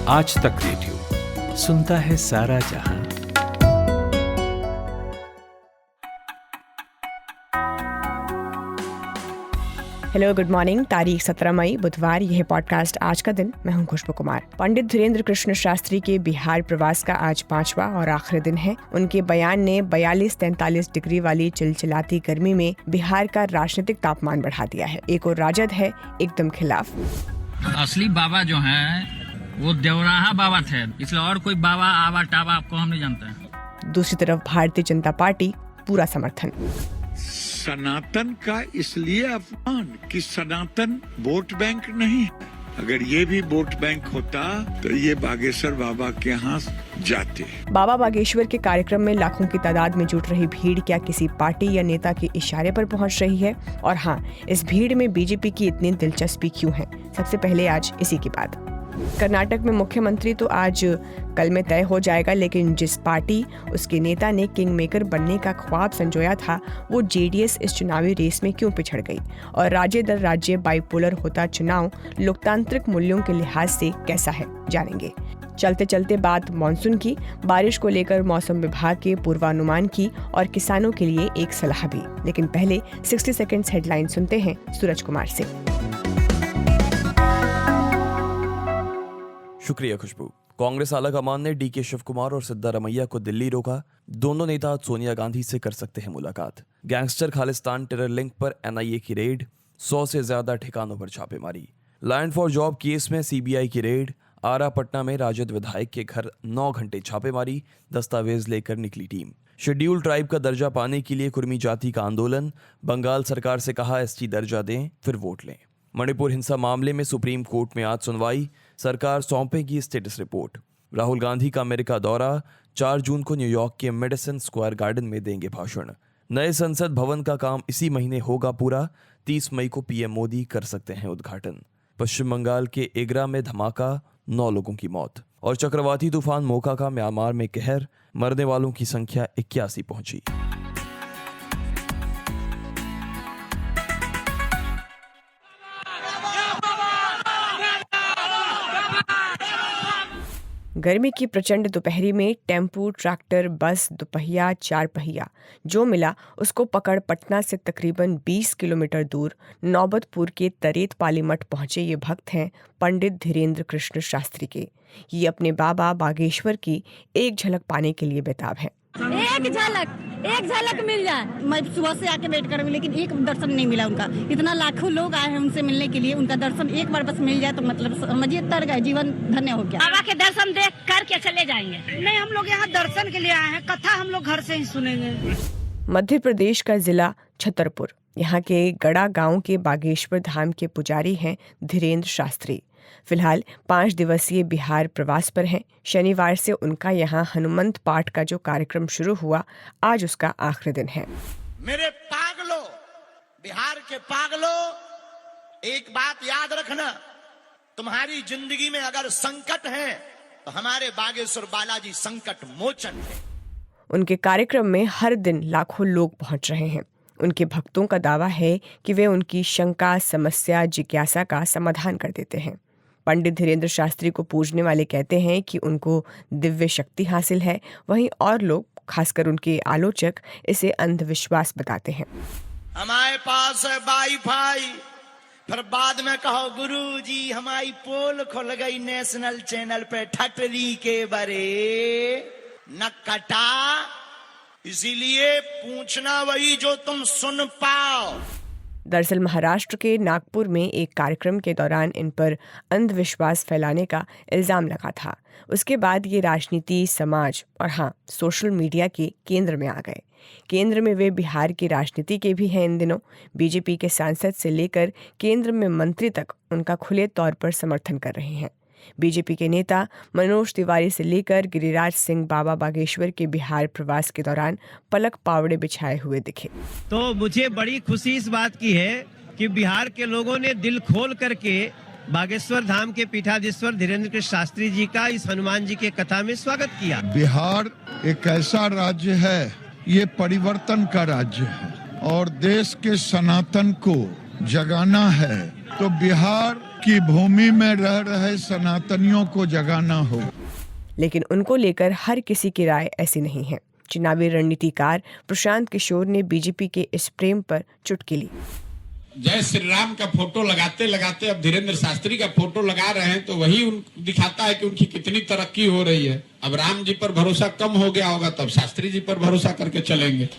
आज तक रेडियो सुनता है सारा जहां। Hello, good morning. तारीख 17 मई बुधवार। यह पॉडकास्ट आज का दिन। मैं हूं खुशबू कुमार। पंडित धीरेन्द्र कृष्ण शास्त्री के बिहार प्रवास का आज 5वां और आखिरी दिन है। उनके बयान ने 42-43 डिग्री वाली चिलचिलाती गर्मी में बिहार का राजनीतिक तापमान बढ़ा दिया है। एक और राजद है एकदम खिलाफ। असली बाबा जो है वो देवराहा बाबा थे, इसलिए और कोई बाबा आवा टावा आपको हम नहीं जानते। दूसरी तरफ भारतीय जनता पार्टी पूरा समर्थन। सनातन का इसलिए अपमान कि सनातन वोट बैंक नहीं है। अगर ये भी वोट बैंक होता तो ये बागेश्वर बाबा के यहाँ जाते। बाबा बागेश्वर के कार्यक्रम में लाखों की तादाद में जुट रही भीड़ क्या किसी पार्टी या नेता के इशारे पर पहुंच रही है? और हाँ, इस भीड़ में बीजेपी की इतनी दिलचस्पी क्यों है? सबसे पहले आज इसी की बात। कर्नाटक में मुख्यमंत्री तो आज कल में तय हो जाएगा, लेकिन जिस पार्टी उसके नेता ने किंग मेकर बनने का ख्वाब संजोया था, वो जेडीएस इस चुनावी रेस में क्यों पिछड़ गई? और राज्य दर राज्य बाइपोलर होता चुनाव लोकतांत्रिक मूल्यों के लिहाज से कैसा है, जानेंगे। चलते चलते बात मानसून की। बारिश को लेकर मौसम विभाग के पूर्वानुमान की और किसानों के लिए एक सलाह भी। लेकिन पहले 60 सेकंड्स हेडलाइन सुनते हैं सूरज कुमार से। शुक्रिया खुशबू। कांग्रेस आलाकमान ने डीके शिव कुमार और सिद्धारमैया को दिल्ली रोका। दोनों नेता आज सोनिया गांधी से कर सकते हैं मुलाकात। गैंगस्टर खालिस्तान टेरर लिंक पर एनआईए की रेड, 100 से ज्यादा ठिकानों पर छापेमारी। लैंड फॉर जॉब केस में सीबीआई की रेड। आरा पटना में राजद विधायक के घर 9 घंटे छापेमारी, दस्तावेज लेकर निकली टीम। शेड्यूल ट्राइब का दर्जा पाने के लिए कुर्मी जाति का आंदोलन। बंगाल सरकार से कहा एसटी दर्जा दें फिर वोट लें। मणिपुर हिंसा मामले में सुप्रीम कोर्ट में आज सुनवाई। सरकार सौंपेगी स्टेटस रिपोर्ट। राहुल गांधी का अमेरिका दौरा। 4 जून को न्यूयॉर्क के मेडिसन स्क्वायर गार्डन में देंगे भाषण। नए संसद भवन का काम इसी महीने होगा पूरा। 30 मई को पीएम मोदी कर सकते हैं उद्घाटन। पश्चिम बंगाल के एगरा में धमाका, 9 लोगों की मौत। और चक्रवाती तूफान मोका का म्यांमार में कहर, मरने वालों की संख्या 81 पहुंची। गर्मी की प्रचंड दोपहरी में टेम्पू, ट्रैक्टर, बस, दोपहिया, 4 पहिया जो मिला उसको पकड़ पटना से तकरीबन 20 किलोमीटर दूर नौबतपुर के तरेत पाली मठ पहुंचे ये भक्त हैं पंडित धीरेन्द्र कृष्ण शास्त्री के। ये अपने बाबा बागेश्वर की एक झलक पाने के लिए बेताब हैं। एक झलक मिल जाए। मैं सुबह से आके वेट कर रही हूँ, लेकिन एक दर्शन नहीं मिला उनका। इतना लाखों लोग आए हैं उनसे मिलने के लिए, उनका दर्शन एक बार बस मिल जाए तो मतलब समझिए तर गए, जीवन धन्य हो गया। बाबा के दर्शन देख करके चले जाएंगे। नहीं, हम लोग यहाँ दर्शन के लिए आए हैं, कथा हम लोग घर से ही सुनेंगे। मध्य प्रदेश का जिला छतरपुर, यहाँ के गड़ा गांव के बागेश्वर धाम के पुजारी हैं धीरेन्द्र शास्त्री। फिलहाल 5 दिवसीय बिहार प्रवास पर हैं। शनिवार से उनका यहाँ हनुमंत पाठ का जो कार्यक्रम शुरू हुआ, आज उसका आखिरी दिन है। मेरे पागलों, बिहार के पागलों, एक बात याद रखना, तुम्हारी जिंदगी में अगर संकट है तो हमारे बागेश्वर बालाजी संकट मोचन है। उनके कार्यक्रम में हर दिन लाखों लोग पहुंच रहे हैं। उनके भक्तों का दावा है कि वे उनकी शंका, समस्या, जिज्ञासा का समाधान कर देते हैं। पंडित धीरेन्द्र शास्त्री को पूजने वाले कहते हैं कि उनको दिव्य शक्ति हासिल है। वहीं और लोग, खासकर उनके आलोचक, इसे अंधविश्वास बताते हैं। हमारे पास है वाईफाई, फिर बाद में कहो गुरुजी हमारी पोल खुल गई नेशनल चैनल पे ठटरी के बरे न कटा, इसीलिए पूछना वही जो तुम सुन पाओ। दरअसल महाराष्ट्र के नागपुर में एक कार्यक्रम के दौरान इन पर अंधविश्वास फैलाने का इल्जाम लगा था। उसके बाद ये राजनीति, समाज और हाँ, सोशल मीडिया के केंद्र में आ गए। केंद्र में वे बिहार की राजनीति के भी हैं इन दिनों। बीजेपी के सांसद से लेकर केंद्र में मंत्री तक उनका खुले तौर पर समर्थन कर रहे हैं। बीजेपी के नेता मनोज तिवारी से लेकर गिरिराज सिंह बाबा बागेश्वर के बिहार प्रवास के दौरान पलक पावड़े बिछाए हुए दिखे। तो मुझे बड़ी खुशी इस बात की है कि बिहार के लोगों ने दिल खोल करके बागेश्वर धाम के पीठाधीश्वर धीरेन्द्र कृष्ण शास्त्री जी का इस हनुमान जी के कथा में स्वागत किया। बिहार एक ऐसा राज्य है, ये परिवर्तन का राज्य है और देश के सनातन को जगाना है तो बिहार की भूमि में रह रहे सनातनियों को जगाना होगा। लेकिन उनको लेकर हर किसी की राय ऐसी नहीं है। चुनावी रणनीतिकार प्रशांत किशोर ने बीजेपी के इस प्रेम पर चुटकी ली। जय श्री राम का फोटो लगाते लगाते अब धीरेन्द्र शास्त्री का फोटो लगा रहे हैं, तो वही दिखाता है कि उनकी कितनी तरक्की हो रही है। अब राम जी पर भरोसा कम हो गया होगा, तब शास्त्री जी पर भरोसा करके चलेंगे।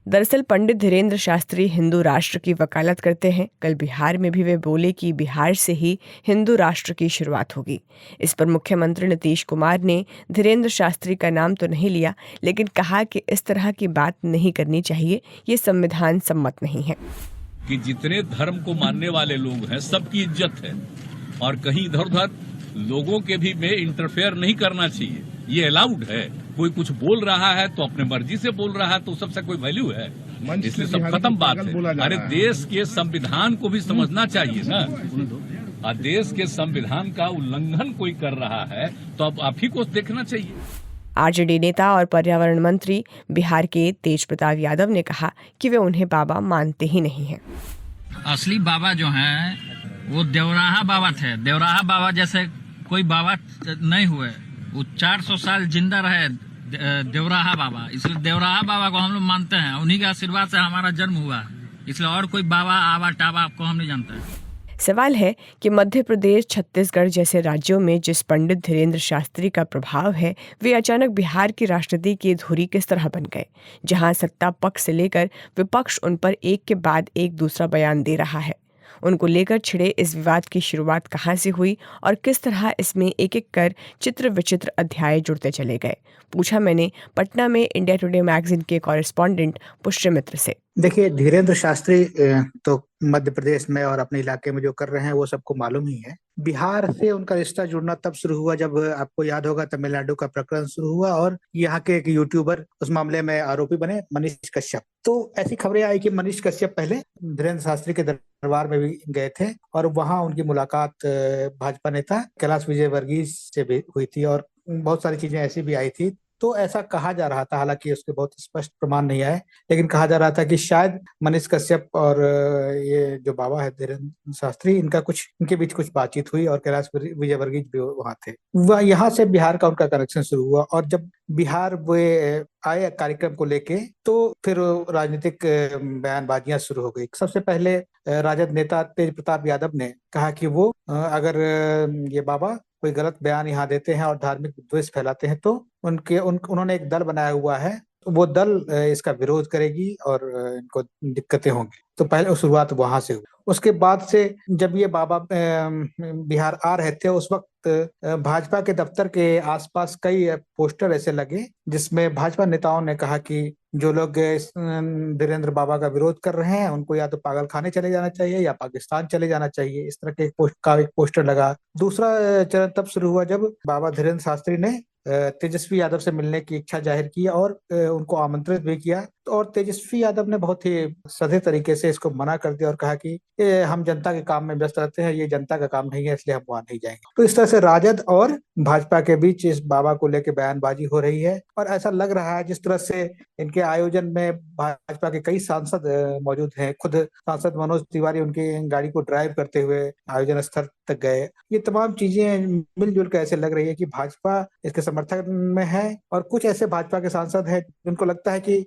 दरअसल पंडित धीरेन्द्र शास्त्री हिंदू राष्ट्र की वकालत करते हैं। कल बिहार में भी वे बोले कि बिहार से ही हिंदू राष्ट्र की शुरुआत होगी। इस पर मुख्यमंत्री नीतीश कुमार ने धीरेन्द्र शास्त्री का नाम तो नहीं लिया, लेकिन कहा कि इस तरह की बात नहीं करनी चाहिए, ये संविधान सम्मत नहीं है। कि जितने धर्म को मानने वाले लोग हैं सबकी इज्जत है, और कहीं इधर उधर लोगों के भी में इंटरफेयर नहीं करना चाहिए। ये अलाउड है। कोई कुछ बोल रहा है तो अपने मर्जी से बोल रहा है, तो सबसे कोई वैल्यू है? इसलिए सब खत्म बात है। अरे देश के संविधान को भी समझना चाहिए ना। और देश के संविधान का उल्लंघन कोई कर रहा है तो अब आप ही को देखना चाहिए। आरजेडी नेता और पर्यावरण मंत्री बिहार के तेज प्रताप यादव ने कहा कि वे उन्हें बाबा मानते ही नहीं हैं। असली बाबा जो हैं वो देवराहा बाबा थे। देवराहा बाबा जैसे कोई बाबा नहीं हुए। वो 400 साल जिंदा रहे देवराहा बाबा, इसलिए देवराहा बाबा को हम लोग मानते हैं। उन्हीं के आशीर्वाद से हमारा जन्म हुआ, इसलिए और कोई बाबा आवा टाबा आपको हम नहीं जानते। सवाल है कि मध्य प्रदेश, छत्तीसगढ़ जैसे राज्यों में जिस पंडित धीरेन्द्र शास्त्री का प्रभाव है, वे अचानक बिहार की राजनीति की धुरी किस तरह बन गए, जहां सत्ता पक्ष से लेकर विपक्ष उन पर एक के बाद एक दूसरा बयान दे रहा है। उनको लेकर छिड़े इस विवाद की शुरुआत कहां से हुई और किस तरह इसमें एक एक कर चित्र विचित्र अध्याय जुड़ते चले गए, पूछा मैंने पटना में इंडिया टुडे मैगजीन के कॉरेस्पॉन्डेंट पुष्यमित्र से। देखिए, धीरेन्द्र शास्त्री तो मध्य प्रदेश में और अपने इलाके में जो कर रहे हैं वो सबको मालूम ही है। बिहार से उनका रिश्ता जुड़ना तब शुरू हुआ जब आपको याद होगा तमिलनाडु का प्रकरण शुरू हुआ और यहाँ के एक यूट्यूबर उस मामले में आरोपी बने, मनीष कश्यप। तो ऐसी खबरें आई कि मनीष कश्यप पहले धीरेन्द्र शास्त्री के दरबार में भी गए थे और वहां उनकी मुलाकात भाजपा नेता कैलाश विजयवर्गीय से भी हुई थी और बहुत सारी चीजें ऐसी भी आई थी। तो ऐसा कहा जा रहा था, हालांकि उसके बहुत स्पष्ट प्रमाण नहीं आए, लेकिन कहा जा रहा था कि शायद मनीष कश्यप और ये जो बाबा है धीरेन्द्र शास्त्री, इनके बीच कुछ बातचीत हुई और कैलाश विजयवर्गीय भी वहां थे। वह यहाँ से बिहार का उनका कनेक्शन शुरू हुआ और जब बिहार वे आए कार्यक्रम को लेके तो फिर राजनीतिक बयानबाजियां शुरू हो गई। सबसे पहले राजद नेता तेज प्रताप यादव ने कहा कि वो अगर ये बाबा कोई गलत बयान यहाँ देते हैं और धार्मिक द्वेष फैलाते हैं तो उन्होंने एक दल बनाया हुआ है, तो वो दल इसका विरोध करेगी और इनको दिक्कतें होंगी। तो पहले शुरुआत वहां से हुई। उसके बाद से जब ये बाबा बिहार आ रहे थे उस वक्त भाजपा के दफ्तर के आसपास कई पोस्टर ऐसे लगे जिसमें भाजपा नेताओं ने कहा कि जो लोग धीरेन्द्र बाबा का विरोध कर रहे हैं उनको या तो पागल खाने चले जाना चाहिए या पाकिस्तान चले जाना चाहिए। इस तरह के एक पोस्टर लगा। दूसरा चरण तब शुरू हुआ जब बाबा धीरेन्द्र शास्त्री ने तेजस्वी यादव से मिलने की इच्छा जाहिर की और उनको आमंत्रित भी किया, और तेजस्वी यादव ने बहुत ही सधे तरीके से इसको मना कर दिया और कहा कि हम जनता के काम में व्यस्त रहते हैं, ये जनता का काम नहीं है, इसलिए हम वहां नहीं जाएंगे। तो इस तरह से राजद और भाजपा के बीच इस बाबा को लेकर बयानबाजी हो रही है और ऐसा लग रहा है जिस तरह से इनके आयोजन में भाजपा के कई सांसद मौजूद हैं। खुद सांसद मनोज तिवारी उनकी गाड़ी को ड्राइव करते हुए आयोजन स्थल तक गए। ये तमाम चीजें मिलजुल कर ऐसे लग रही है कि भाजपा इसके समर्थन में है और कुछ ऐसे भाजपा के सांसद हैं जिनको लगता है कि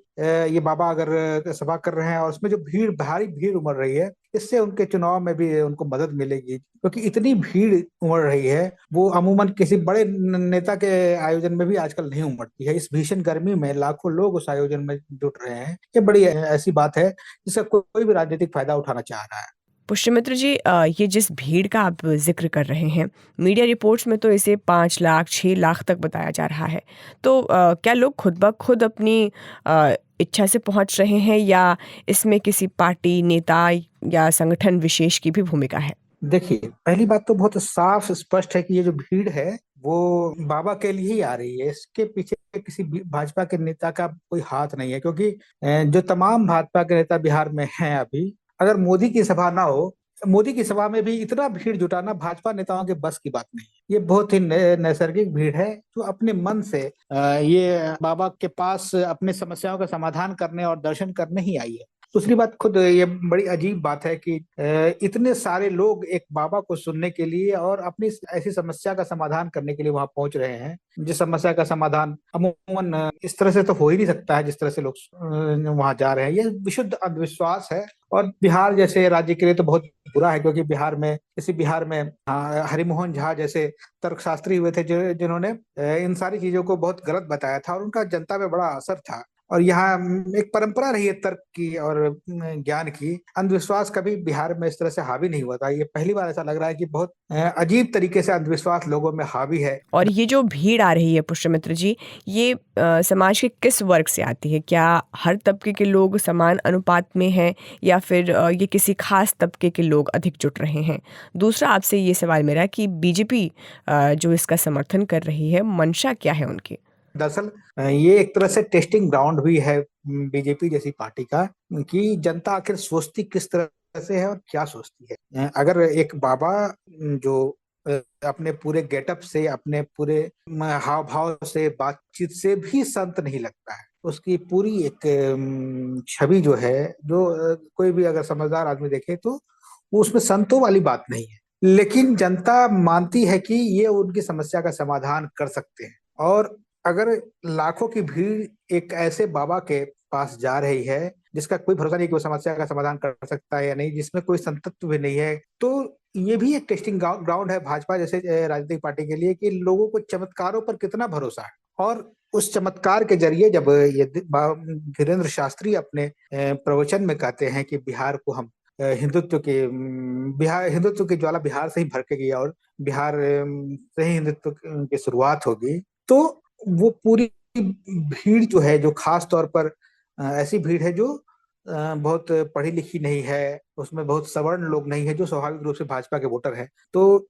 ये बाबा अगर सभा कर रहे हैं और उसमें जो भारी भीड़ उमड़ रही है, इससे उनके चुनाव में भी उनको मदद मिलेगी, क्योंकि इतनी भीड़ उमड़ रही है वो अमूमन किसी बड़े नेता के आयोजन में भी आजकल नहीं उमड़ती है। इस भीषण गर्मी में लाखों लोग उस आयोजन में जुट रहे हैं। ये बड़ी ऐसी बात है जिसका कोई भी राजनीतिक फायदा उठाना चाह रहा है। पुष्यमित्र जी, ये जिस भीड़ का आप जिक्र कर रहे हैं, मीडिया रिपोर्ट्स में तो इसे 5 लाख 6 लाख तक बताया जा रहा है, तो क्या लोग खुद ब खुद अपनी इच्छा से पहुंच रहे हैं या इसमें किसी पार्टी, नेता या संगठन विशेष की भी भूमिका है? देखिए, पहली बात तो बहुत साफ स्पष्ट है कि ये जो भीड़ है वो बाबा के लिए ही आ रही है। इसके पीछे किसी भाजपा के नेता का कोई हाथ नहीं है, क्योंकि जो तमाम भाजपा के नेता बिहार में हैं अभी, अगर मोदी की सभा ना हो, मोदी की सभा में भी इतना भीड़ जुटाना भाजपा नेताओं के बस की बात नहीं है। ये बहुत ही नैसर्गिक भीड़ है जो अपने मन से ये बाबा के पास अपनी समस्याओं का समाधान करने और दर्शन करने ही आई है। दूसरी बात, खुद ये बड़ी अजीब बात है कि इतने सारे लोग एक बाबा को सुनने के लिए और अपनी ऐसी समस्या का समाधान करने के लिए वहां पहुंच रहे हैं, जिस समस्या का समाधान अमूमन इस तरह से तो हो ही नहीं सकता है जिस तरह से लोग वहां जा रहे हैं। ये विशुद्ध अंधविश्वास है और बिहार जैसे राज्य के लिए तो बहुत बुरा है, क्योंकि बिहार में हरिमोहन झा जैसे तर्कशास्त्री हुए थे जिन्होंने इन सारी चीजों को बहुत गलत बताया था और उनका जनता में बड़ा असर था। और यहाँ एक परंपरा रही है तर्क की और ज्ञान की। अंधविश्वास कभी बिहार में इस तरह से हावी नहीं हुआ था। ये पहली बार ऐसा लग रहा है कि बहुत अजीब तरीके से अंधविश्वास लोगों में हावी है। और ये जो भीड़ आ रही है पुष्यमित्र जी, ये समाज के किस वर्ग से आती है? क्या हर तबके के लोग समान अनुपात में हैं या फिर ये किसी खास तबके के लोग अधिक जुट रहे हैं? दूसरा आपसे ये सवाल मेरा कि बीजेपी जो इसका समर्थन कर रही है, मंशा क्या है उनकी? दरअसल ये एक तरह से टेस्टिंग ग्राउंड भी है बीजेपी जैसी पार्टी का, कि जनता आखिर सोचती किस तरह से है और क्या सोचती है। अगर एक बाबा जो अपने पूरे गेटअप से, अपने पूरे हाव भाव से, बातचीत से भी संत नहीं लगता है, उसकी पूरी एक छवि जो है, जो कोई भी अगर समझदार आदमी देखे तो वो उसमें संतों वाली बात नहीं है। लेकिन जनता मानती है कि ये उनकी समस्या का समाधान कर सकते हैं। और अगर लाखों की भीड़ एक ऐसे बाबा के पास जा रही है जिसका कोई भरोसा नहीं कि वो समस्या का समाधान कर सकता है या नहीं, जिसमें कोई संतत्व भी नहीं है, तो ये भी एक टेस्टिंग ग्राउंड है भाजपा जैसे राजनीतिक पार्टी के लिए कि लोगों को चमत्कारों पर कितना भरोसा है। और उस चमत्कार के जरिए जब ये धीरेन्द्र शास्त्री अपने प्रवचन में कहते हैं कि बिहार को हम हिंदुत्व की ज्वाला बिहार से ही भड़केगी और बिहार से ही हिंदुत्व की शुरुआत होगी, तो वो पूरी भीड़ जो है, जो खास तौर पर ऐसी भीड़ है जो बहुत पढ़ी लिखी नहीं है, उसमें बहुत सवर्ण लोग नहीं है, जो स्वाभाविक रूप से भाजपा के वोटर हैं, तो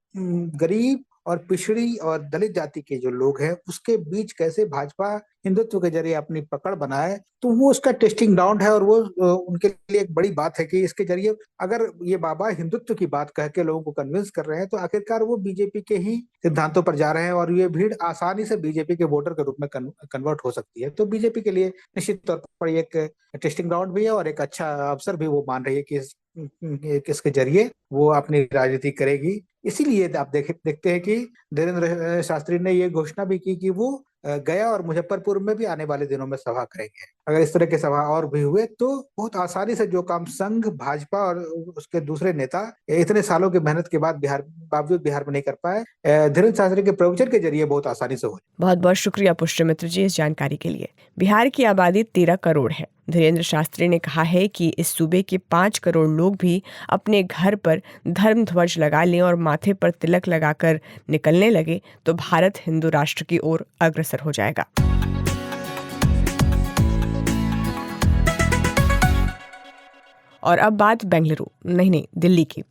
गरीब और पिछड़ी और दलित जाति के जो लोग हैं उसके बीच कैसे भाजपा हिंदुत्व के जरिए अपनी पकड़ बनाए, तो वो उसका टेस्टिंग ग्राउंड है। और वो उनके लिए एक बड़ी बात है कि इसके जरिए अगर ये बाबा हिंदुत्व की बात कह के लोगों को कन्विंस कर रहे हैं तो आखिरकार वो बीजेपी के ही सिद्धांतों पर जा रहे हैं और ये भीड़ आसानी से बीजेपी के वोटर के रूप में कन्वर्ट हो सकती है। तो बीजेपी के लिए निश्चित तौर पर एक टेस्टिंग ग्राउंड भी है और एक अच्छा अवसर भी वो मान रही है कि इसके जरिए वो अपनी राजनीति करेगी। इसीलिए आप देखते हैं कि धीरेन्द्र शास्त्री ने ये घोषणा भी की कि वो गया और मुजफ्फरपुर में भी आने वाले दिनों में सभा करेंगे। अगर इस तरह के सभा और भी हुए तो बहुत आसानी से जो काम संघ, भाजपा और उसके दूसरे नेता इतने सालों की मेहनत के बाद बावजूद बिहार में नहीं कर पाए, धीरेन्द्र शास्त्री के प्रवचन के जरिए बहुत आसानी से हो। बहुत बहुत शुक्रिया पुष्यमित्र जी इस जानकारी के लिए। बिहार की आबादी 13 करोड़ है। धीरेन्द्र शास्त्री ने कहा है कि इस सूबे के 5 करोड़ लोग भी अपने घर पर धर्म ध्वज लगा लें और माथे पर तिलक लगाकर निकलने लगे तो भारत हिंदू राष्ट्र की ओर अग्रसर हो जाएगा। और अब बात बेंगलुरु नहीं दिल्ली की,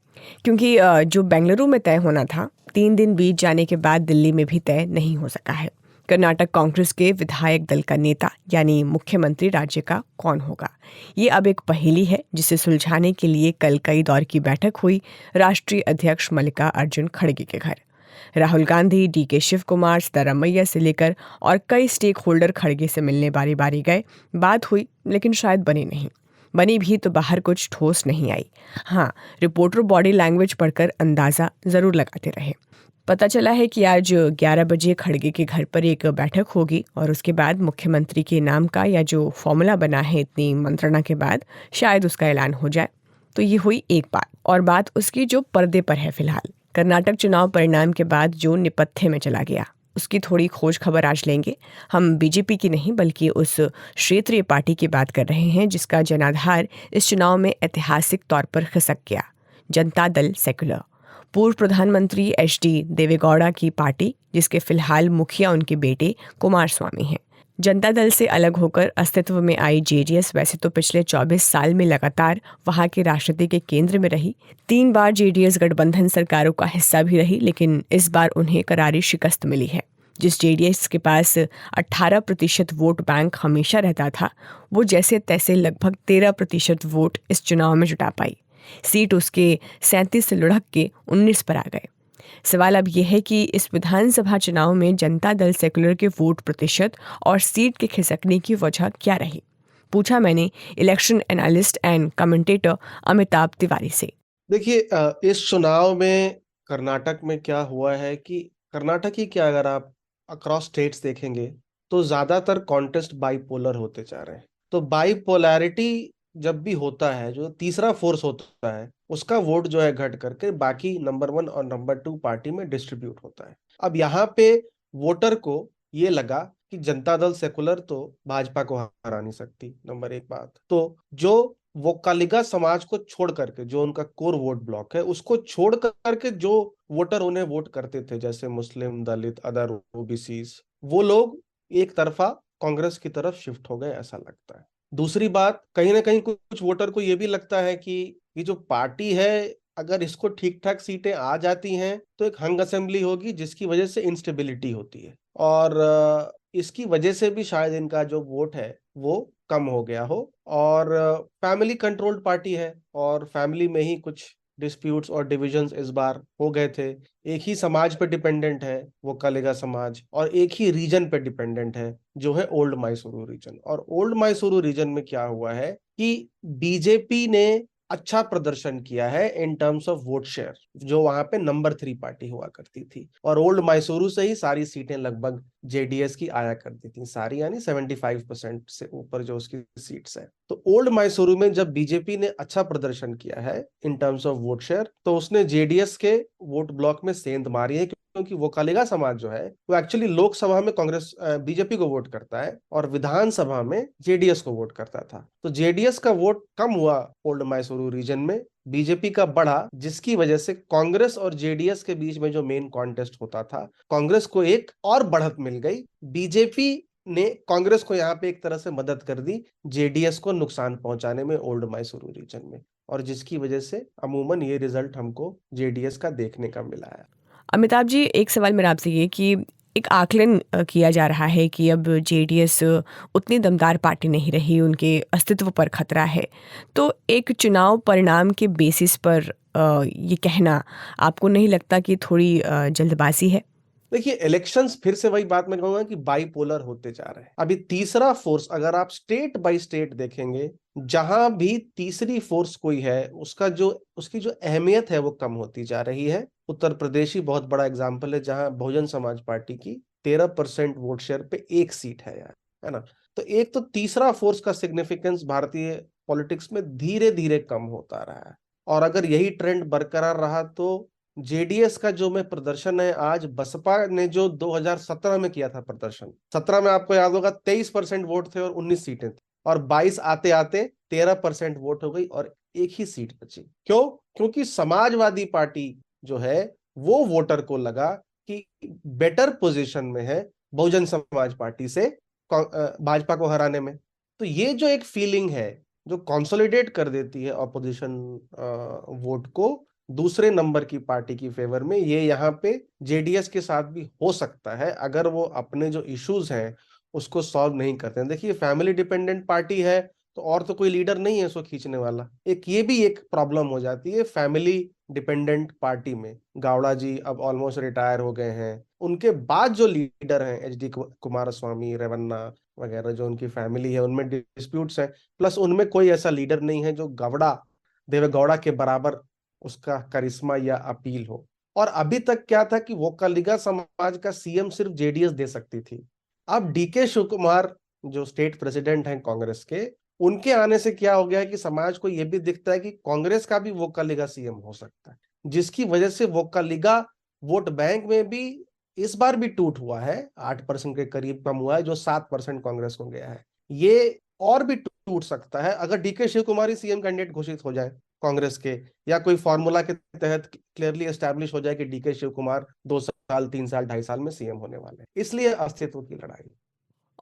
क्योंकि जो बेंगलुरु में तय होना था 3 दिन बीत जाने के बाद दिल्ली में भी तय नहीं हो सका है। कर्नाटक कांग्रेस के विधायक दल का नेता यानी मुख्यमंत्री राज्य का कौन होगा, ये अब एक पहेली है जिसे सुलझाने के लिए कल कई दौर की बैठक हुई राष्ट्रीय अध्यक्ष मल्लिकार्जुन खड़गे के घर। राहुल गांधी, डीके शिव कुमार, सिद्धारमैया से लेकर और कई स्टेक होल्डर खड़गे से मिलने बारी बारी गए। बात हुई लेकिन शायद बनी नहीं। बनी भी तो बाहर कुछ ठोस नहीं आई। हाँ, रिपोर्टर बॉडी लैंग्वेज पढ़कर अंदाजा जरूर लगाते रहे। पता चला है कि आज 11 बजे खड़गे के घर पर एक बैठक होगी और उसके बाद मुख्यमंत्री के नाम का या जो फॉर्मूला बना है इतनी मंत्रणा के बाद शायद उसका ऐलान हो जाए। तो ये हुई एक बात। और बात उसकी जो पर्दे पर है फिलहाल, कर्नाटक चुनाव परिणाम के बाद जो निपत्थे में चला गया, उसकी थोड़ी खोज खबर आज लेंगे। हम बीजेपी की नहीं बल्कि उस क्षेत्रीय पार्टी की बात कर रहे हैं जिसका जनाधार इस चुनाव में ऐतिहासिक तौर पर खिसक गया, जनता दल सेक्युलर। पूर्व प्रधानमंत्री एच.डी. देवेगौड़ा की पार्टी, जिसके फिलहाल मुखिया उनके बेटे कुमारस्वामी हैं। जनता दल से अलग होकर अस्तित्व में आई जेडीएस वैसे तो पिछले 24 साल में लगातार वहां के राजनीति के केंद्र में रही। 3 बार जेडीएस गठबंधन सरकारों का हिस्सा भी रही, लेकिन इस बार उन्हें करारी शिकस्त मिली है। जिस जेडीएस के पास 18% वोट बैंक हमेशा रहता था, वो जैसे तैसे लगभग 13% वोट इस चुनाव में जुटा पाई। सीट उसके 37 से लुढ़क के 19 पर आ गए। सवाल अब यह है कि इस विधानसभा चुनाव में जनता दल सेक्युलर के वोट प्रतिशत और सीट के खिसकने की वजह क्या रही। पूछा मैंने election analyst and commentator Amitabh Tiwari से। देखिए, इस चुनाव में कर्नाटक में क्या हुआ है कि कर्नाटक ही क्या, अगर आप अक्रॉस स्टेट्स देखेंगे तो ज्यादातर कॉन्टेस्ट बाइपोलर होते जा रहे हैं। तो बाइपोलैरिटी जब भी होता है, जो तीसरा फोर्स होता है, उसका वोट जो है घट करके बाकी नंबर 1 और नंबर 2 पार्टी में डिस्ट्रीब्यूट होता है। अब यहाँ पे वोटर को ये लगा कि जनता दल सेकुलर तो भाजपा को हरा नहीं सकती, नंबर 1 बात। तो जो वोक्कालिगा समाज को छोड़ करके, जो उनका कोर वोट ब्लॉक है, उसको छोड़ करके जो वोटर उन्हें वोट करते थे, जैसे मुस्लिम, दलित, अदर ओबीसीज, वो लोग एक तरफा कांग्रेस की तरफ शिफ्ट हो गए, ऐसा लगता है। दूसरी बात, कहीं ना कहीं कुछ वोटर को ये भी लगता है कि ये जो पार्टी है, अगर इसको ठीक ठाक सीटें आ जाती हैं तो एक हंग असेंबली होगी, जिसकी वजह से इंस्टेबिलिटी होती है, और इसकी वजह से भी शायद इनका जो वोट है वो कम हो गया हो। और फैमिली कंट्रोल्ड पार्टी है, और फैमिली में ही कुछ डिस्प्यूट्स और डिविजन्स इस बार हो गए थे। एक ही समाज पे डिपेंडेंट है वो कलेगा समाज, और एक ही रीजन पे डिपेंडेंट है जो है ओल्ड मैसूरू रीजन। और ओल्ड मैसूरू रीजन में क्या हुआ है कि बीजेपी ने अच्छा प्रदर्शन किया है in terms of vote share, जो वहां पे नंबर 3 पार्टी हुआ करती थी, और ओल्ड मैसूरू से ही सारी सीटें लगभग जेडीएस की आया करती थी, सारी यानी 75% से ऊपर जो उसकी सीट्स है। तो ओल्ड मैसूरू में जब बीजेपी ने अच्छा प्रदर्शन किया है in terms of vote share, तो उसने जेडीएस के वोट ब्लॉक में सेंध मारी है, क्योंकि वो कलेगा समाज जो है वो एक्चुअली लोकसभा में कांग्रेस बीजेपी को वोट करता है और विधानसभा में जेडीएस को वोट करता था। तो जेडीएस का वोट कम हुआ ओल्ड मैसूरू रीजन में, बीजेपी का बढ़ा, जिसकी वजह से कांग्रेस और जेडीएस के बीच में जो मेन कॉन्टेस्ट होता था, कांग्रेस को एक और बढ़त मिल गई। बीजेपी ने कांग्रेस को यहाँ पे एक तरह से मदद कर दी जेडीएस को नुकसान पहुंचाने में ओल्ड मैसूरू रीजन में, और जिसकी वजह से अमूमन ये रिजल्ट हमको जेडीएस का देखने का मिला है। अमिताभ जी, एक सवाल मेरा आपसे ये कि एक आकलन किया जा रहा है कि अब जेडीएस उतनी दमदार पार्टी नहीं रही, उनके अस्तित्व पर खतरा है। तो एक चुनाव परिणाम के बेसिस पर ये कहना आपको नहीं लगता कि थोड़ी जल्दबाजी है? देखिए, इलेक्शंस फिर से वही बात मैं कहूंगा कि बाइपोलर होते जा रहे हैं। अभी तीसरा फोर्स अगर आप स्टेट बाय स्टेट देखेंगे, जहां भी तीसरी फोर्स कोई है, उसकी जो अहमियत है वो कम होती जा रही है। उत्तर प्रदेश ही बहुत बड़ा एग्जाम्पल है, जहां बहुजन समाज पार्टी की 13% वोट शेयर पे 1 सीट है यार, है ना। तो एक तो तीसरा फोर्स का सिग्निफिकेंस भारतीय पॉलिटिक्स में धीरे धीरे कम होता रहा है, और अगर यही ट्रेंड बरकरार रहा तो जेडीएस का जो में प्रदर्शन है आज, बसपा ने जो 2017 में किया था प्रदर्शन, 17 में आपको याद होगा 23% वोट थे और 19 सीटें थी, और 22 आते आते 13% वोट हो गई और 1 ही सीट बची। क्यों? क्योंकि समाजवादी पार्टी जो है वो वोटर को लगा कि बेटर पोजीशन में है बहुजन समाज पार्टी से भाजपा को हराने में। तो ये जो एक फीलिंग है जो कंसोलिडेट कर देती है ऑपोजिशन वोट को दूसरे नंबर की पार्टी की फेवर में, ये यहाँ पे जेडीएस के साथ भी हो सकता है अगर वो अपने जो इश्यूज हैं उसको सॉल्व नहीं करते हैं। देखिए, फैमिली डिपेंडेंट पार्टी है तो और तो कोई लीडर नहीं है इसको खींचने वाला, ये भी एक प्रॉब्लम हो जाती है फैमिली डिपेंडेंट पार्टी में। गावड़ा जी अब ऑलमोस्ट रिटायर हो गए हैं, उनके बाद जो लीडर हैं एचडी कुमारस्वामी, रेवन्ना वगैरह, जो उनकी फैमिली है, उनमें डिस्प्यूट्स हैं, प्लस उनमें कोई ऐसा लीडर नहीं है जो देवेगौड़ा के बराबर उसका करिश्मा या अपील हो। और अभी तक क्या था कि वोक्कालिगा समाज का सीएम सिर्फ जेडीएस दे सकती थी। अब डीके शिव कुमार जो स्टेट प्रेसिडेंट हैं कांग्रेस के, उनके आने से क्या हो गया है कि समाज को यह भी दिखता है कि कांग्रेस का भी वोक्कालिगा सीएम हो सकता है, जिसकी वजह से वोक्कालिगा वोट बैंक में भी इस बार भी टूट हुआ है, 8% के करीब कम हुआ है, जो 7% कांग्रेस को गया है। ये और भी टूट सकता है अगर डीके शिव कुमार ही सीएम कैंडिडेट घोषित हो जाए कांग्रेस के, या कोई फॉर्मूला के तहत क्लियरली एस्टैब्लिश हो जाए कि डीके शिव कुमार 2 साल 3 साल 2.5 साल में सीएम होने वाले हैं। इसलिए अस्तित्व की लड़ाई।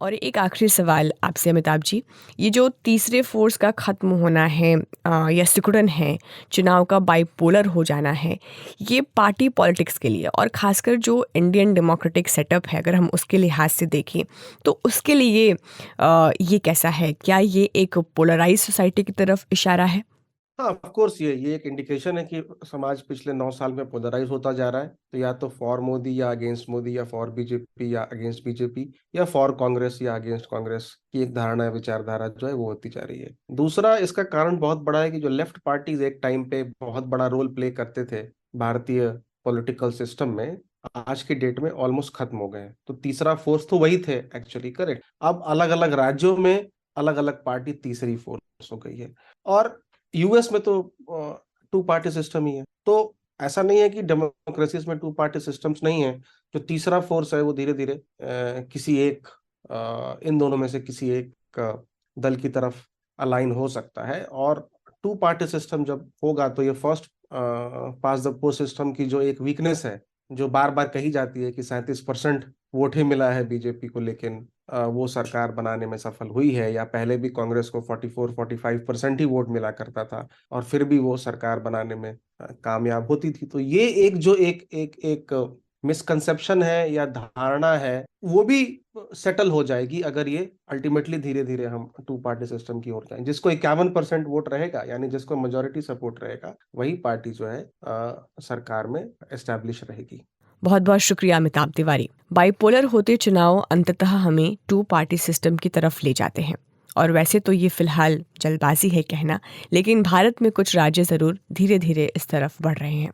और एक आखिरी सवाल आपसे अमिताभ जी, ये जो तीसरे फोर्स का ख़त्म होना है या सिकुड़न है, चुनाव का बाइपोलर हो जाना है, ये पार्टी पॉलिटिक्स के लिए और ख़ासकर जो इंडियन डेमोक्रेटिक सेटअप है, अगर हम उसके लिहाज से देखें तो उसके लिए ये कैसा है? क्या ये एक पोलराइज सोसाइटी की तरफ इशारा है? हाँ, ऑफ कोर्स ये एक इंडिकेशन है कि समाज पिछले 9 साल में पोलराइज होता जा रहा है। तो या तो फॉर मोदी या अगेंस्ट मोदी, या फॉर बीजेपी या अगेंस्ट बीजेपी, या फॉर कांग्रेस या अगेंस्ट कांग्रेस की एक धारणा, विचारधारा जो है वो होती जा रही है। दूसरा इसका कारण बहुत बड़ा है कि जो लेफ्ट पार्टीज एक टाइम पे बहुत बड़ा रोल प्ले करते थे भारतीय पॉलिटिकल सिस्टम में, आज की डेट में ऑलमोस्ट खत्म हो गए हैं। तो तीसरा फोर्स तो वही थे एक्चुअली, करेक्ट। अब अलग अलग राज्यों में अलग अलग पार्टी तीसरी फोर्स हो गई है। और यूएस में तो 2 पार्टी सिस्टम ही है। तो ऐसा नहीं है कि डेमोक्रेसीज में 2 पार्टी सिस्टम्स नहीं है। जो तीसरा फोर्स है वो धीरे धीरे किसी एक इन दोनों में से किसी एक दल की तरफ अलाइन हो सकता है। और 2 पार्टी सिस्टम जब होगा तो ये first pass the post system की जो एक वीकनेस है, जो बार बार कही जाती है कि 37% वोट ही मिला है बीजेपी को, लेकिन वो सरकार बनाने में सफल हुई है, या पहले भी कांग्रेस को 44-45% ही वोट मिला करता था और फिर भी वो सरकार बनाने में कामयाब होती थी। तो ये एक जो एक मिसकंसेप्शन है या धारणा है, वो भी सेटल हो जाएगी अगर ये अल्टीमेटली धीरे धीरे हम 2 पार्टी सिस्टम की ओर जाएं। जिसको 51% वोट रहेगा, यानी जिसको मेजोरिटी सपोर्ट रहेगा, वही पार्टी जो है सरकार में एस्टैब्लिश रहेगी। बहुत बहुत शुक्रिया अमिताभ तिवारी। बाइपोलर होते चुनाव अंततः हमें 2 पार्टी सिस्टम की तरफ ले जाते हैं। और वैसे तो ये फिलहाल जल्दबाजी है कहना, लेकिन भारत में कुछ राज्य जरूर धीरे धीरे इस तरफ बढ़ रहे हैं।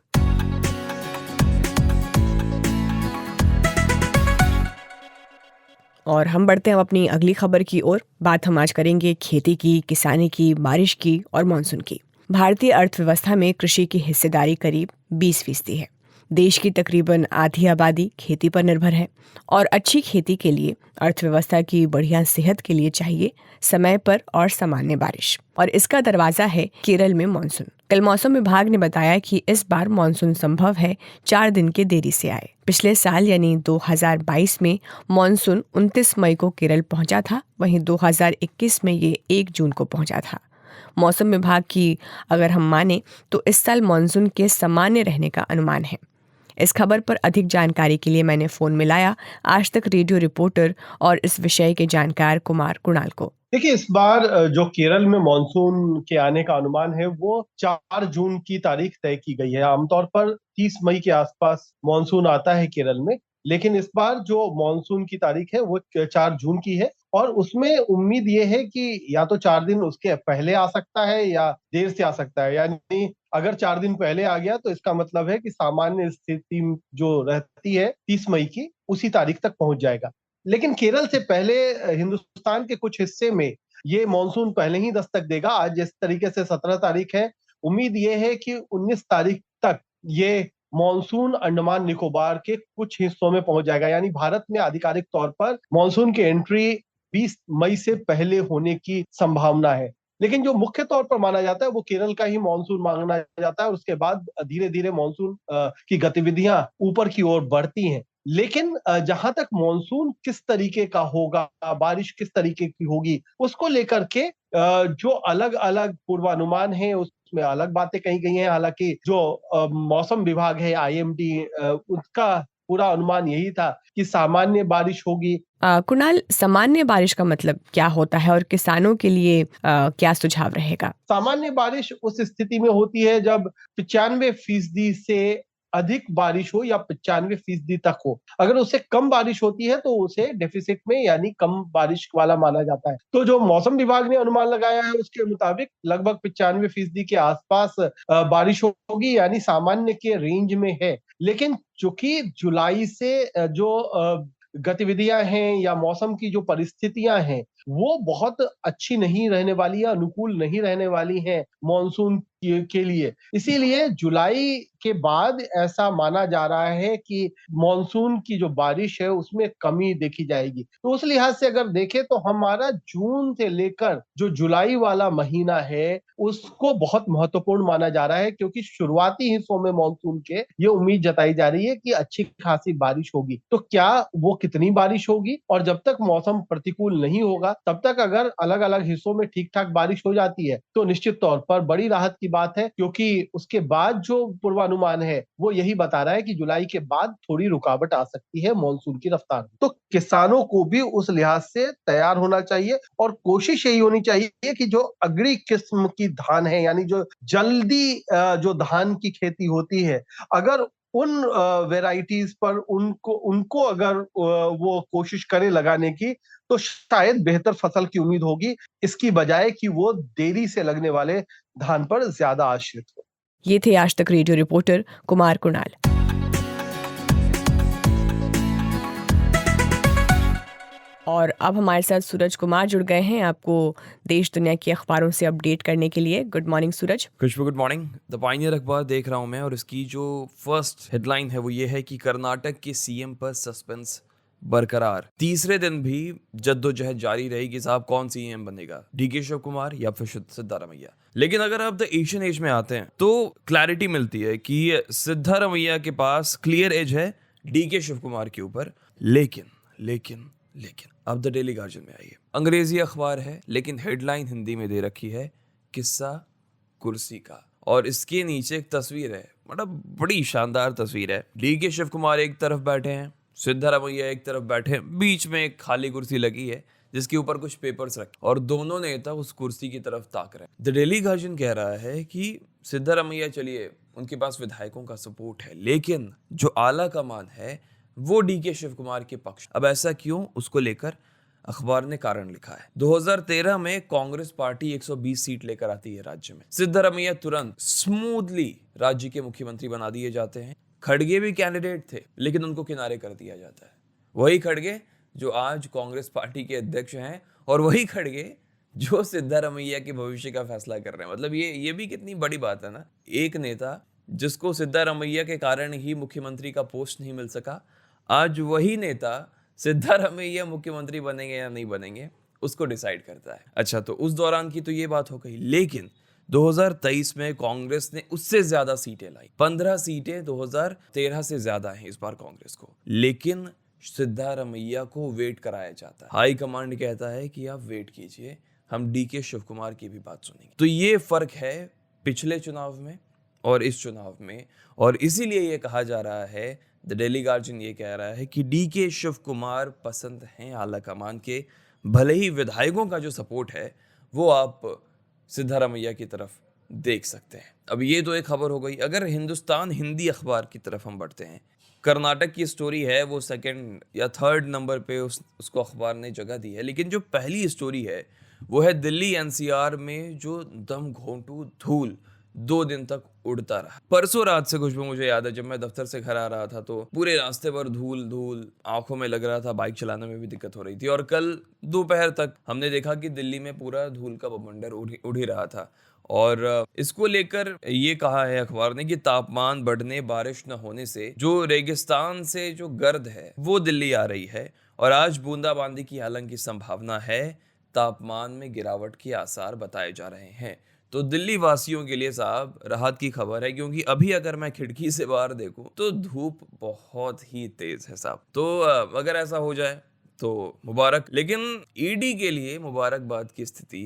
और हम बढ़ते हैं अपनी अगली खबर की ओर। बात हम आज करेंगे खेती की, किसानी की, बारिश की और मानसून की। भारतीय अर्थव्यवस्था में कृषि की हिस्सेदारी करीब 20% है। देश की तकरीबन आधी आबादी खेती पर निर्भर है और अच्छी खेती के लिए, अर्थव्यवस्था की बढ़िया सेहत के लिए चाहिए समय पर और सामान्य बारिश। और इसका दरवाजा है केरल में मानसून। कल मौसम विभाग ने बताया कि इस बार मानसून संभव है 4 दिन के देरी से आए। पिछले साल यानी 2022 में मानसून 29 मई को केरल पहुंचा था, वहीं 2021 में ये 1 जून को पहुंचा था। मौसम विभाग की अगर हम माने तो इस साल मानसून के सामान्य रहने का अनुमान है। इस खबर पर अधिक जानकारी के लिए मैंने फोन मिलाया आज तक रेडियो रिपोर्टर और इस विषय के जानकार कुमार कुणाल को। देखिए, इस बार जो केरल में मानसून के आने का अनुमान है वो 4 जून की तारीख तय की गई है। आमतौर पर 30 मई के आसपास मानसून आता है केरल में, लेकिन इस बार जो मानसून की तारीख है वो 4 जून की है। और उसमें उम्मीद ये है कि या तो 4 दिन उसके पहले आ सकता है या देर से आ सकता है। यानी अगर 4 दिन पहले आ गया तो इसका मतलब है कि सामान्य स्थिति जो रहती है 30 मई की, उसी तारीख तक पहुंच जाएगा। लेकिन केरल से पहले हिंदुस्तान के कुछ हिस्से में ये मानसून पहले ही दस्तक देगा। आज जिस तरीके से 17 तारीख है, उम्मीद ये है कि 19 तारीख तक ये मानसून अंडमान निकोबार के कुछ हिस्सों में पहुंच जाएगा। यानी भारत में आधिकारिक तौर पर मानसून की एंट्री 20 मई से पहले होने की संभावना है। लेकिन जो मुख्य तौर पर माना जाता है वो केरल का ही मानसून माना जाता है और उसके बाद धीरे धीरे मानसून की गतिविधियां ऊपर की ओर बढ़ती हैं। लेकिन जहां तक मानसून किस तरीके का होगा, बारिश किस तरीके की होगी, उसको लेकर के जो अलग अलग पूर्वानुमान है उसमें अलग बातें कही गई हैं। हालांकि जो मौसम विभाग है IMD, उसका पूरा अनुमान यही था कि सामान्य बारिश होगी। कुणाल, सामान्य बारिश का मतलब क्या होता है और किसानों के लिए क्या सुझाव रहेगा? सामान्य बारिश उस स्थिति में होती है जब 95% से अधिक बारिश हो या 95% तक हो। अगर उससे कम बारिश होती है तो उसे डेफिसिट में यानी कम बारिश वाला माना जाता है। तो जो मौसम विभाग ने अनुमान लगाया है उसके मुताबिक लगभग 95% के आसपास बारिश होगी, यानी सामान्य के रेंज में है। लेकिन चूंकि जुलाई से जो गतिविधियां हैं या मौसम की जो परिस्थितियां हैं वो बहुत अच्छी नहीं रहने वाली है, अनुकूल नहीं रहने वाली हैं मानसून के लिए। इसीलिए जुलाई के बाद ऐसा माना जा रहा है कि मानसून की जो बारिश है उसमें कमी देखी जाएगी। तो उस लिहाज से अगर देखें तो हमारा जून से लेकर जो जुलाई वाला महीना है उसको बहुत महत्वपूर्ण माना जा रहा है, क्योंकि शुरुआती हिस्सों में मानसून के ये उम्मीद जताई जा रही है कि अच्छी खासी बारिश होगी। तो क्या वो कितनी बारिश होगी, और जब तक मौसम प्रतिकूल नहीं होगा तब तक अगर अलग अलग हिस्सों में ठीक ठाक बारिश हो जाती है तो निश्चित तौर पर बड़ी राहत की बात है, क्योंकि उसके बाद जो पूर्वानुमान है वो यही बता रहा है कि जुलाई के बाद थोड़ी रुकावट आ सकती है मॉनसून की रफ्तार में। तो किसानों को भी उस लिहाज से तैयार होना चाहिए और कोशिश यही होनी चाहिए कि जो अग्री किस्म की धान है, यानी जो जल्दी जो धान की खेती होती है, अगर उन वेराइटीज पर उनको अगर वो कोशिश करें लगाने की, तो शायद बेहतर फसल की उम्मीद होगी, इसकी बजाय कि वो देरी से लगने वाले धान पर ज्यादा आश्रित हो। ये थे आज तक रेडियो रिपोर्टर कुमार कुणाल। और अब हमारे साथ सूरज कुमार जुड़ गए हैं आपको देश दुनिया की अखबारों से अपडेट करने के लिए। Good morning Suraj. Khushbu, good morning. The Pioneer अखबार देख रहा हूं मैं और इसकी जो फर्स्ट हेडलाइन है वो ये है कि कर्नाटक के सीएम पर सस्पेंस बरकरार। तीसरे दिन भी जद्दोजहद जारी रहेगी, साहब कौन सीएम बनेगा, डीके शिव कुमार या फिर सिद्धारमैया। लेकिन अगर आप द एशियन एज में आते हैं तो क्लैरिटी मिलती है कि सिद्धारमैया के पास क्लियर एज है डीके शिव कुमार के ऊपर। लेकिन अब द डेली गार्जियन में आइए। अंग्रेजी अखबार है लेकिन हेडलाइन हिंदी में दे रखी है किस्सा कुर्सी का, और इसके नीचे एक तस्वीर है, मतलब बड़ी शानदार तस्वीर है। डीके शिव कुमार एक तरफ बैठे हैं, सिद्धारमैया एक तरफ बैठे हैं, बीच में एक खाली कुर्सी लगी है जिसके ऊपर कुछ पेपर्स रखे और दोनों नेता उस कुर्सी की तरफ ताक रहे हैं। द डेली गार्जियन कह रहा है कि सिद्धारमैया, चलिए उनके पास विधायकों का सपोर्ट है, लेकिन जो आला कमान है वो डीके शिव कुमार के पक्ष। अब ऐसा क्यों, उसको लेकर अखबार ने कारण लिखा है। 2013 में कांग्रेस पार्टी 120 सीट लेकर आती है राज्य में। सिद्धारमैया तुरंत स्मूथली राज्य के मुख्यमंत्री बना दिए जाते हैं। खड़गे भी कैंडिडेट थे लेकिन उनको किनारे कर दिया जाता है। वही खड़गे जो आज कांग्रेस पार्टी के अध्यक्ष हैं और वही खड़गे जो सिद्धारमैया के भविष्य का फैसला कर रहे हैं। मतलब ये भी कितनी बड़ी बात है ना। एक नेता जिसको सिद्धारमैया के कारण ही मुख्यमंत्री का पोस्ट नहीं मिल सका, आज वही नेता सिद्धारमैया मुख्यमंत्री बनेंगे या नहीं बनेंगे उसको डिसाइड करता है। अच्छा, तो उस दौरान की तो ये बात हो गई, लेकिन 2023 में कांग्रेस ने उससे ज्यादा सीटें लाई। 15 सीटें 2013 से ज्यादा हैं इस बार कांग्रेस को, लेकिन सिद्धारमैया को वेट कराया जाता है। हाई कमांड कहता है कि आप वेट कीजिए, हम डीके शिव कुमार की भी बात सुनेंगे। तो ये फर्क है पिछले चुनाव में और इस चुनाव में, और इसीलिए ये कहा जा रहा है, द डेली गार्जियन ये कह रहा है कि डीके शिव कुमार पसंद हैं आला कमान के, भले ही विधायकों का जो सपोर्ट है वो आप सिद्धारमैया की तरफ देख सकते हैं। अब ये तो एक खबर हो गई। अगर हिंदुस्तान हिंदी अखबार की तरफ हम बढ़ते हैं, कर्नाटक की स्टोरी है वो सेकंड या थर्ड नंबर पे उसको अखबार ने जगह दी है, लेकिन जो पहली स्टोरी है वो है दिल्ली एनसीआर में जो दम घोंटू धूल 2 दिन तक उड़ता रहा। परसों रात से खुशबू मुझे याद है, जब मैं दफ्तर से घर आ रहा था तो पूरे रास्ते पर धूल आंखों में लग रहा था, बाइक चलाने में भी दिक्कत हो रही थी। और कल दोपहर तक हमने देखा कि दिल्ली में पूरा धूल का बवंडर उड़ ही रहा था। और इसको लेकर ये कहा है अखबार ने कि तापमान बढ़ने, बारिश न होने से जो रेगिस्तान से जो गर्द है वो दिल्ली आ रही है, और आज बूंदाबांदी की हालांकि संभावना है, तापमान में गिरावट के आसार बताए जा रहे हैं। तो दिल्ली वासियों के लिए साहब राहत की खबर है, क्योंकि अभी अगर मैं खिड़की से बाहर देखूं तो धूप बहुत ही तेज है साहब। तो अगर ऐसा हो जाए तो मुबारक, लेकिन ईडी के लिए मुबारकबाद की स्थिति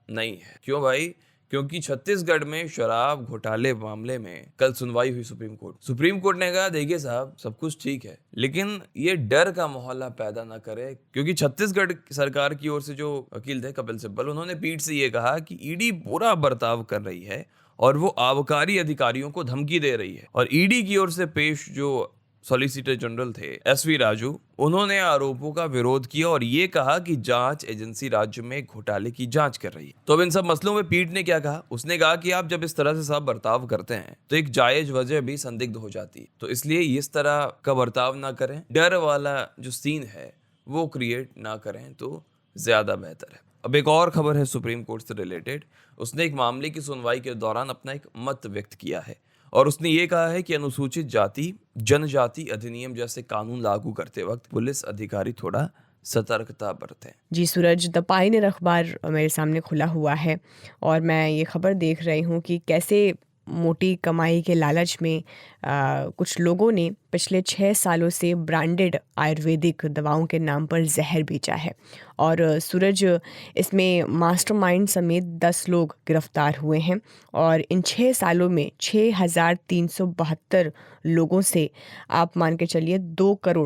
नहीं है। क्यों भाई? क्योंकि छत्तीसगढ़ में शराब घोटाले मामले में कल सुनवाई हुई सुप्रीम कोर्ट ने कहा देखिए साहब सब कुछ ठीक है, लेकिन ये डर का माहौल पैदा ना करे, क्योंकि छत्तीसगढ़ सरकार की ओर से जो वकील थे कपिल सिब्बल, उन्होंने पीठ से ये कहा कि ईडी बुरा बर्ताव कर रही है और वो आबकारी अधिकारियों को धमकी दे रही है। और ईडी की ओर से पेश जो सॉलिसिटर जनरल थे एसवी राजू, उन्होंने आरोपों का विरोध किया और ये कहा कि जांच एजेंसी राज्य में घोटाले की जांच कर रही है। तो अब इन सब मसलों में पीठ ने क्या कहा? उसने कहा कि आप जब इस तरह से सब बर्ताव करते हैं तो एक जायज वजह भी संदिग्ध हो जाती है, तो इसलिए इस तरह का बर्ताव ना करें, डर वाला जो सीन है वो क्रिएट ना करें तो ज्यादा बेहतर है। अब एक और खबर है सुप्रीम कोर्ट से रिलेटेड। उसने एक मामले की सुनवाई के दौरान अपना एक मत व्यक्त किया है और उसने ये कहा है कि अनुसूचित जाति जनजाति अधिनियम जैसे कानून लागू करते वक्त पुलिस अधिकारी थोड़ा सतर्कता बरतें। जी सूरज, द पायनियर अखबार मेरे सामने खुला हुआ है और मैं ये खबर देख रही हूँ कि कैसे मोटी कमाई के लालच में कुछ लोगों ने पिछले 6 सालों से ब्रांडेड आयुर्वेदिक दवाओं के नाम पर जहर बेचा है और सूरज इसमें मास्टरमाइंड समेत 10 लोग गिरफ्तार हुए हैं और इन 6 सालों में 6,372 लोगों से आप मान के चलिए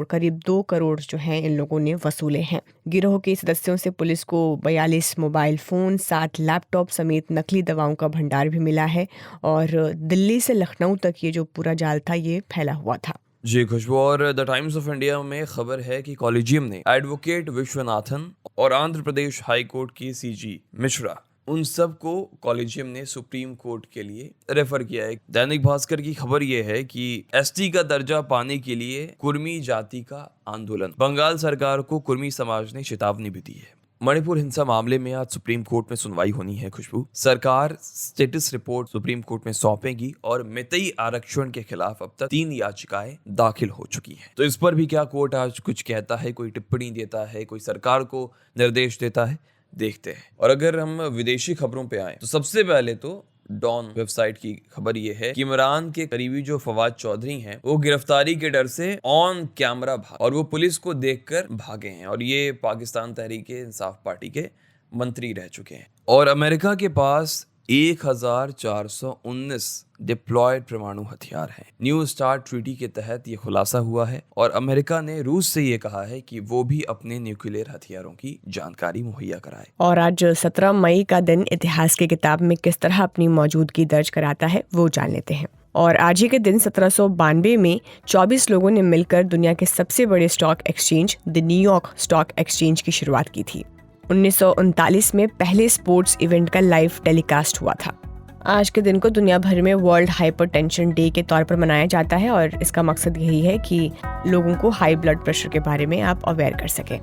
करीब 2 करोड़ जो हैं इन लोगों ने वसूले हैं। गिरोह के सदस्यों से पुलिस को 42 मोबाइल फ़ोन, 7 लैपटॉप समेत नकली दवाओं का भंडार भी मिला है और दिल्ली से लखनऊ तक ये जो पूरा जाल था ये फैला हुआ था। जी खुशबू, और द टाइम्स ऑफ इंडिया में खबर है कि कॉलेजियम ने एडवोकेट विश्वनाथन और आंध्र प्रदेश हाई कोर्ट की सीजी मिश्रा, उन सब को कॉलेजियम ने सुप्रीम कोर्ट के लिए रेफर किया है। दैनिक भास्कर की खबर यह है कि एसटी का दर्जा पाने के लिए कुर्मी जाति का आंदोलन, बंगाल सरकार को कुर्मी समाज ने चेतावनी भी दी है। मणिपुर हिंसा मामले में आज सुप्रीम कोर्ट में सुनवाई होनी है। खुशबू, सरकार स्टेटस रिपोर्ट सुप्रीम कोर्ट में सौंपेगी और मितई आरक्षण के खिलाफ अब तक 3 याचिकाएं दाखिल हो चुकी हैं। तो इस पर भी क्या कोर्ट आज कुछ कहता है, कोई टिप्पणी देता है, कोई सरकार को निर्देश देता है, देखते हैं। और अगर हम विदेशी खबरों पे आए तो सबसे पहले तो डॉन वेबसाइट की खबर ये है कि इमरान के करीबी जो फवाद चौधरी हैं वो गिरफ्तारी के डर से ऑन कैमरा और वो पुलिस को देखकर भागे हैं और ये पाकिस्तान तहरीक इंसाफ पार्टी के मंत्री रह चुके हैं। और अमेरिका के पास 1419 डिप्लॉयड परमाणु हथियार हैं। न्यू स्टार्ट ट्रीटी के तहत ये खुलासा हुआ है और अमेरिका ने रूस से ये कहा है कि वो भी अपने न्यूक्लियर हथियारों की जानकारी मुहैया कराए। और आज 17 मई का दिन इतिहास की किताब में किस तरह अपनी मौजूदगी दर्ज कराता है वो जान लेते हैं। और आज ही के दिन 1792 में 24 लोगों ने मिलकर दुनिया के सबसे बड़े stock exchange the New York stock exchange की शुरुआत की थी। 1939 में पहले स्पोर्ट्स इवेंट का लाइव टेलीकास्ट हुआ था। आज के दिन को दुनिया भर में वर्ल्ड हाइपरटेंशन डे के तौर पर मनाया जाता है और इसका मकसद यही है कि लोगों को हाई ब्लड प्रेशर के बारे में आप अवेयर कर सकें।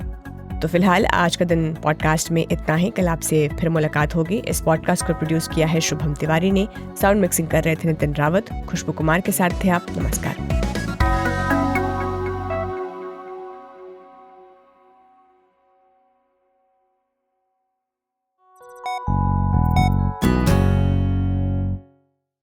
तो फिलहाल आज का दिन पॉडकास्ट में इतना ही। कल आपसे फिर मुलाकात होगी। इस पॉडकास्ट को प्रोड्यूस किया है शुभम तिवारी ने, साउंड मिक्सिंग कर रहे थे नितिन रावत। खुशबू कुमार के साथ थे आप। नमस्कार।